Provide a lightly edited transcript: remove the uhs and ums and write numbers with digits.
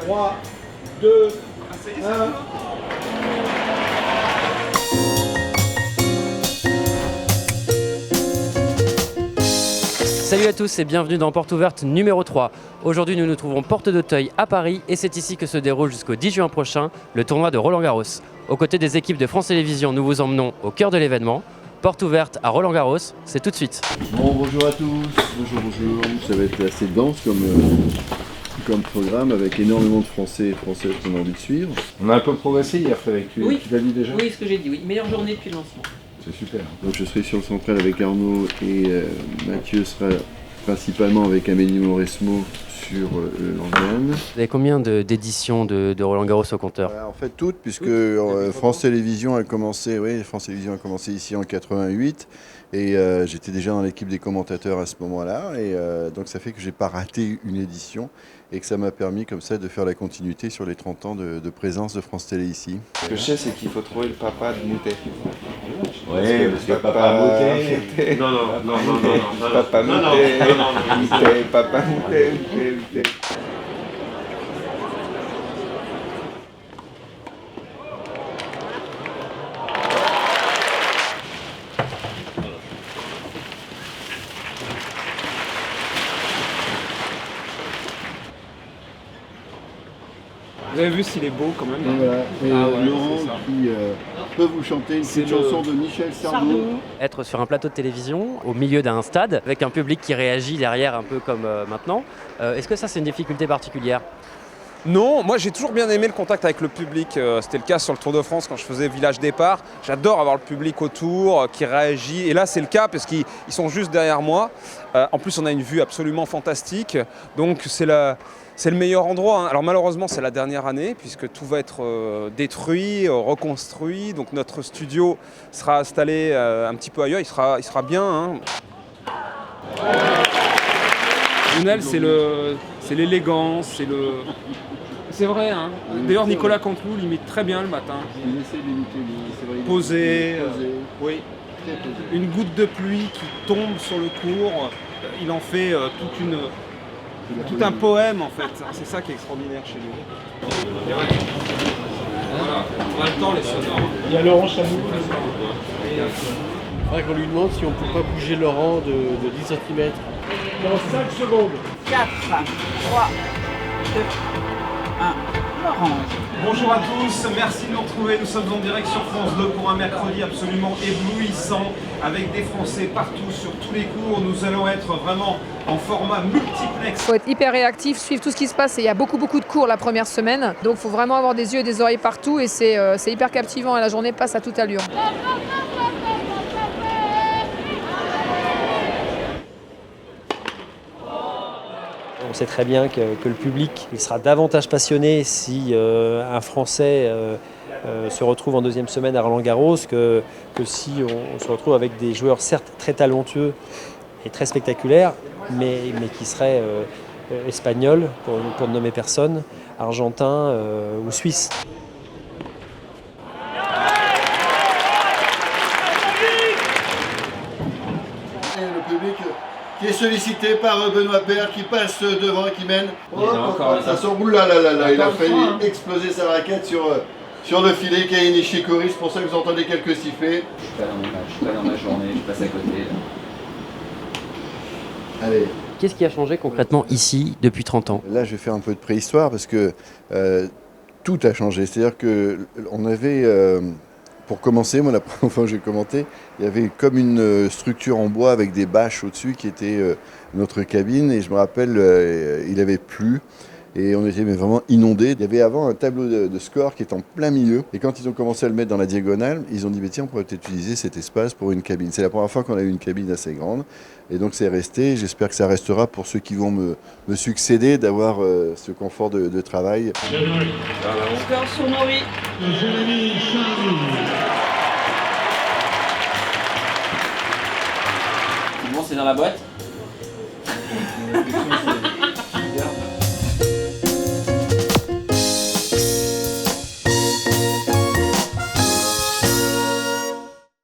3, 2, 1. Salut à tous et bienvenue dans Porte Ouverte numéro 3. Aujourd'hui nous nous trouvons porte d'Auteuil à Paris et c'est ici que se déroule jusqu'au 10 juin prochain le tournoi de Roland-Garros. Aux côtés des équipes de France Télévisions, nous vous emmenons au cœur de l'événement. Porte ouverte à Roland-Garros, c'est tout de suite. Bon, bonjour à tous, bonjour. Ça va être assez dense comme programme avec énormément de Français et Françaises qu'on a envie de suivre. On a un peu progressé hier, Frédéric, tu l'as dit déjà ? Oui, ce que j'ai dit, oui. Meilleure journée depuis le lancement. C'est super. Donc je serai sur le central avec Arnaud et Mathieu sera principalement avec Amélie Mauresmo sur le Landiane. Vous avez combien d'éditions de Roland-Garros au compteur ? En fait toutes, puisque France Télévisions a commencé, France Télévisions a commencé ici en 88 et j'étais déjà dans l'équipe des commentateurs à ce moment-là et donc ça fait que j'ai pas raté une édition et que ça m'a permis comme ça de faire la continuité sur les 30 ans de présence de France Télé ici. Ce que je sais, c'est qu'il faut trouver le papa de Moutet. Oui, parce que papa Moutet. Non. Papa Moutet. Papa Moutet. Vous avez vu s'il est beau quand même. Et voilà. Et ouais, Laurent c'est ça. qui peut vous chanter une petite chanson de Michel Sardou. Être sur un plateau de télévision, au milieu d'un stade, avec un public qui réagit derrière un peu comme maintenant, est-ce que ça c'est une difficulté particulière ? Non, moi j'ai toujours bien aimé le contact avec le public. C'était le cas sur le Tour de France quand je faisais Village Départ. J'adore avoir le public autour qui réagit. Et là c'est le cas parce qu'ils sont juste derrière moi. En plus on a une vue absolument fantastique. Donc c'est le meilleur endroit, hein. Alors malheureusement c'est la dernière année puisque tout va être détruit, reconstruit. Donc notre studio sera installé un petit peu ailleurs. Il sera bien, hein. Lionel, c'est l'élégance, c'est vrai, hein. D'ailleurs Nicolas Canteloup l'imite très bien le matin. Il essaie d'imiter, c'est vrai. Posé, Posé. oui. Très posé. Une goutte de pluie qui tombe sur le cours, il en fait tout un poème en fait. C'est ça qui est extraordinaire chez lui. Et ouais. Voilà, on a le temps les sonores. Il y a Laurent Chamou. Il faudrait qu'on lui demande si on ne peut pas bouger Laurent de 10 cm. Dans 5 secondes. 4, 3, 2, 1. Laurent. Bonjour à tous, merci de nous retrouver. Nous sommes en direct sur France 2 pour un mercredi absolument éblouissant avec des Français partout sur tous les cours. Nous allons être vraiment en format multiplex. Il faut être hyper réactif, suivre tout ce qui se passe. Et il y a beaucoup de cours la première semaine. Donc il faut vraiment avoir des yeux et des oreilles partout et c'est hyper captivant et la journée passe à toute allure. On sait très bien que le public il sera davantage passionné si un Français se retrouve en deuxième semaine à Roland-Garros que si on se retrouve avec des joueurs certes très talentueux et très spectaculaires, mais qui seraient espagnols, pour ne nommer personne, argentins ou suisses. Et le public qui est sollicité par Benoît Paire qui passe devant et qui mène. Ça s'enroule là, il a failli exploser sa raquette sur le filet Kei Nishikori, c'est pour ça que vous entendez quelques sifflets. Je suis pas dans ma journée, je passe à côté. Allez. Qu'est-ce qui a changé concrètement ici depuis 30 ans ? Là, je vais faire un peu de préhistoire parce que tout a changé. C'est-à-dire qu'on avait, pour commencer, moi la première fois que j'ai commenté, il y avait comme une structure en bois avec des bâches au-dessus qui était notre cabine. Et je me rappelle, il avait plu. Et on était vraiment inondés. Il y avait avant un tableau de score qui était en plein milieu. Et quand ils ont commencé à le mettre dans la diagonale, ils ont dit tiens, on pourrait peut-être utiliser cet espace pour une cabine. C'est la première fois qu'on a eu une cabine assez grande. Et donc c'est resté. J'espère que ça restera pour ceux qui vont me succéder, d'avoir ce confort de travail. Score sur Nori. Bon, c'est dans la boîte.